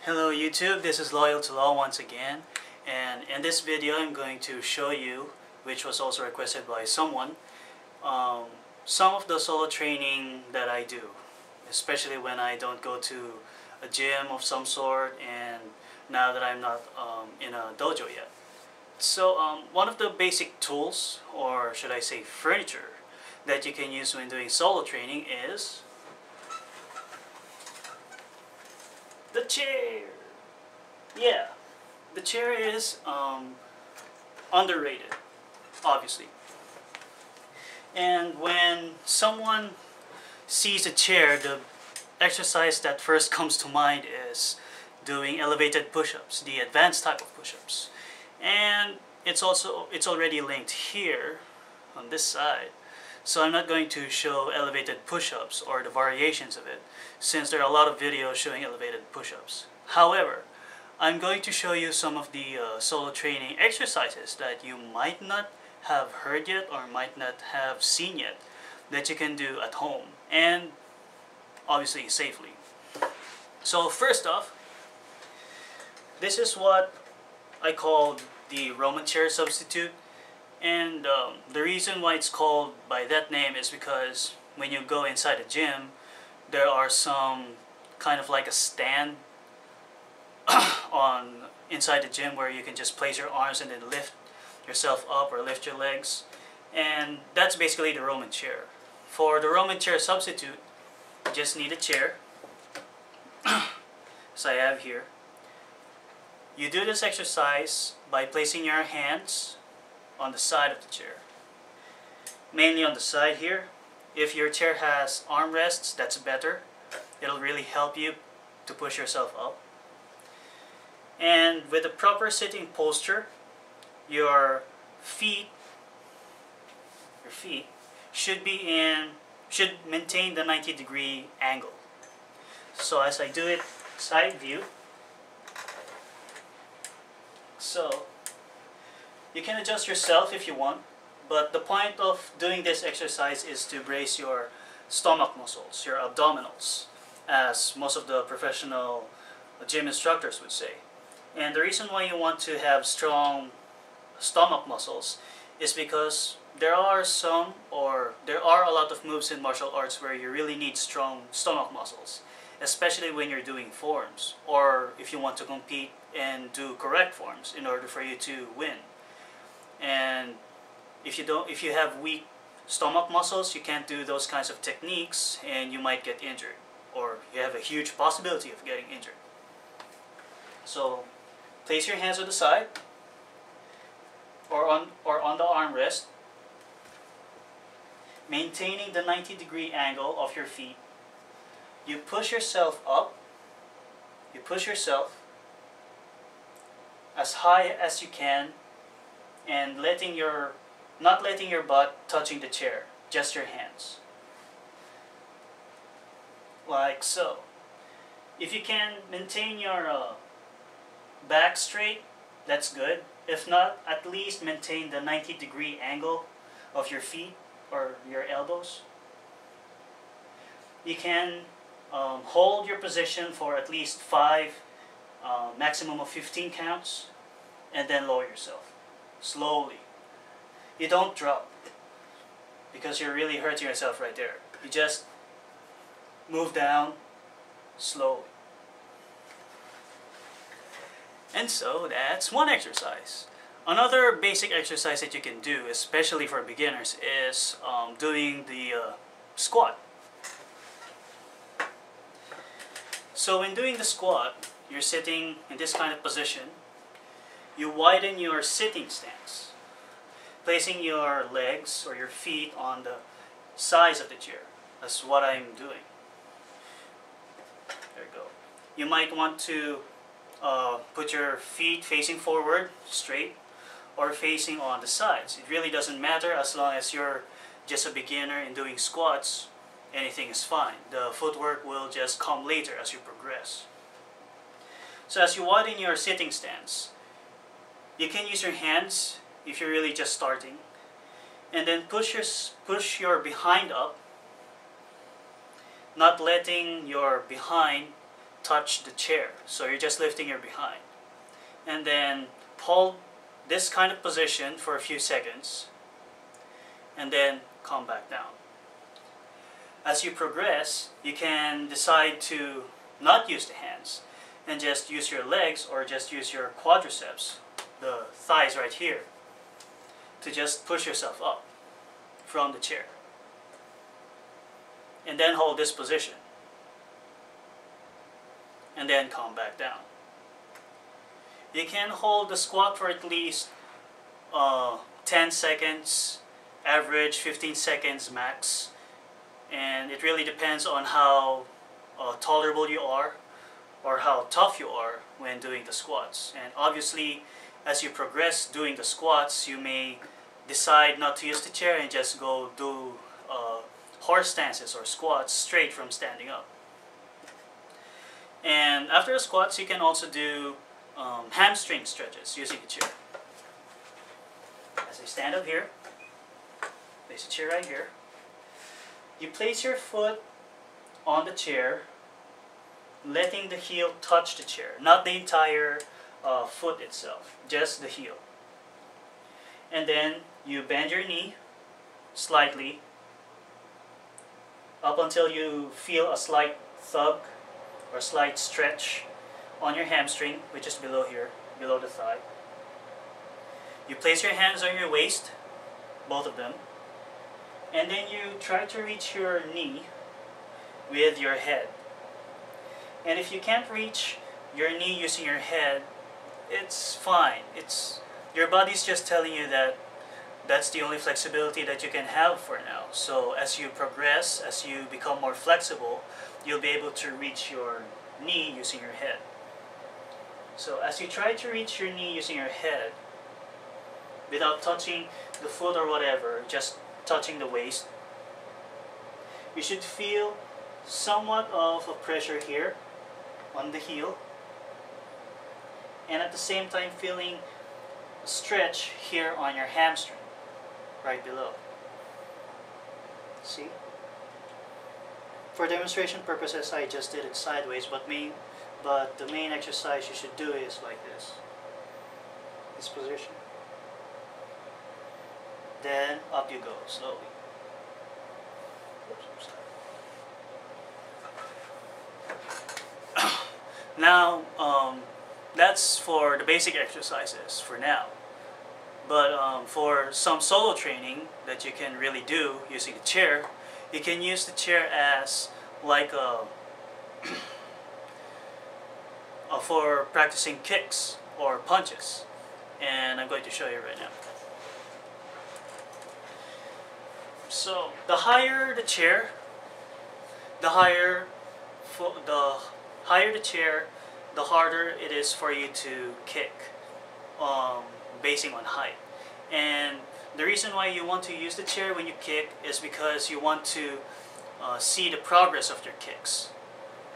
Hello YouTube, this is Loyal to Law once again, and in this video I'm going to show you, which was also requested by someone, some of the solo training that I do, especially when I don't go to a gym of some sort and now that I'm not in a dojo yet. So one of the basic tools, or should I say furniture, that you can use when doing solo training is the chair. Yeah, the chair is underrated, obviously. And when someone sees a chair, the exercise that first comes to mind is doing elevated push-ups, the advanced type of push-ups. And it's already linked here on this side. So I'm not going to show elevated push-ups or the variations of it, since there are a lot of videos showing elevated push-ups. However, I'm going to show you some of the solo training exercises that you might not have heard yet or might not have seen yet that you can do at home, and obviously safely. So first off, this is what I call the Roman chair substitute. And the reason why it's called by that name is because when you go inside a gym, there are some kind of like a stand on inside the gym where you can just place your arms and then lift yourself up or lift your legs. And that's basically the Roman chair. For the Roman chair substitute, you just need a chair, as I have here. You do this exercise by placing your hands on the side of the chair, mainly on the side here. If your chair has armrests, that's better. It'll really help you to push yourself up. And with the proper sitting posture, your feet should maintain the 90-degree angle. So as I do it side view, so you can adjust yourself if you want, but the point of doing this exercise is to brace your stomach muscles, your abdominals, as most of the professional gym instructors would say. And the reason why you want to have strong stomach muscles is because there are a lot of moves in martial arts where you really need strong stomach muscles, especially when you're doing forms, or if you want to compete and do correct forms in order for you to win. And if you have weak stomach muscles, you can't do those kinds of techniques and you might get injured, or you have a huge possibility of getting injured. So place your hands on the side or on the armrest, maintaining the 90-degree angle of your feet. You push yourself up, you push yourself as high as you can, and not letting your butt touching the chair, just your hands. Like so. If you can maintain your back straight, that's good. If not, at least maintain the 90-degree angle of your feet or your elbows. You can hold your position for at least 5, maximum of 15 counts, and then lower yourself slowly. You don't drop, because you're really hurting yourself right there. You just move down slowly. And so that's one exercise. Another basic exercise that you can do, especially for beginners, is doing the squat. So when doing the squat, you're sitting in this kind of position. You widen your sitting stance, placing your legs or your feet on the sides of the chair. That's what I'm doing. There you go. You might want to put your feet facing forward, straight, or facing on the sides. It really doesn't matter as long as you're just a beginner in doing squats. Anything is fine. The footwork will just come later as you progress. So as you widen your sitting stance, you can use your hands if you're really just starting, and then push your behind up, not letting your behind touch the chair. So you're just lifting your behind. And then hold this kind of position for a few seconds and then come back down. As you progress, you can decide to not use the hands and just use your legs or just use your quadriceps, the thighs right here, to just push yourself up from the chair. And then hold this position. And then come back down. You can hold the squat for at least 10 seconds, average 15 seconds max. And it really depends on how tolerable you are or how tough you are when doing the squats. And obviously, as you progress doing the squats, you may decide not to use the chair and just go do horse stances or squats straight from standing up. And after the squats, you can also do hamstring stretches using the chair. As I stand up here, place the chair right here. You place your foot on the chair, letting the heel touch the chair, not the entire foot itself, just the heel. And then you bend your knee slightly up until you feel a slight thug or slight stretch on your hamstring, which is below here, below the thigh. You place your hands on your waist, both of them, and then you try to reach your knee with your head. And if you can't reach your knee using your head, it's fine. Your body's just telling you that that's the only flexibility that you can have for now. So as you progress, as you become more flexible, you'll be able to reach your knee using your head. So as you try to reach your knee using your head, without touching the foot or whatever, just touching the waist, you should feel somewhat of a pressure here on the heel, and at the same time feeling a stretch here on your hamstring, right below. See? For demonstration purposes, I just did it sideways, but the main exercise you should do is like this position. Then up you go, slowly. Oops, sorry. Now, that's for the basic exercises for now. But for some solo training that you can really do using the chair, you can use the chair as like a for practicing kicks or punches. And I'm going to show you right now. So the higher the chair, the harder it is for you to kick, basing on height. And the reason why you want to use the chair when you kick is because you want to see the progress of your kicks.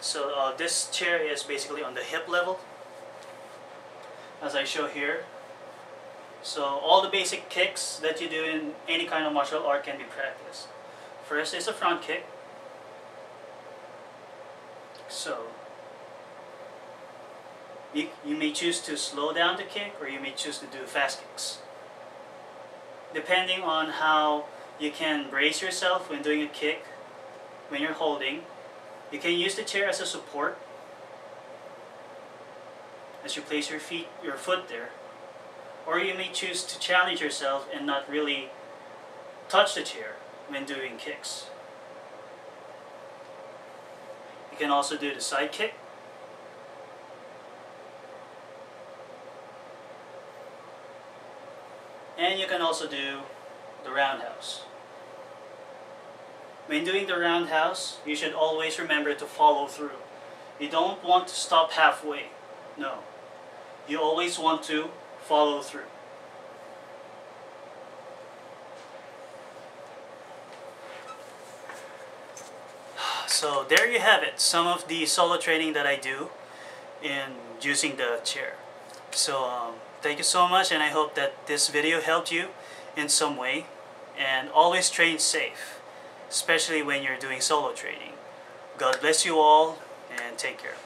So this chair is basically on the hip level, as I show here. So all the basic kicks that you do in any kind of martial art can be practiced. First is a front kick. So you may choose to slow down the kick, or you may choose to do fast kicks, depending on how you can brace yourself when doing a kick. When you're holding, you can use the chair as a support as you place your foot there. Or you may choose to challenge yourself and not really touch the chair when doing kicks. You can also do the side kick. And you can also do the roundhouse. When doing the roundhouse, you should always remember to follow through. You don't want to stop halfway. No. You always want to follow through. So there you have it, some of the solo training that I do in using the chair. So thank you so much, and I hope that this video helped you in some way. And always train safe, especially when you're doing solo training. God bless you all, and take care.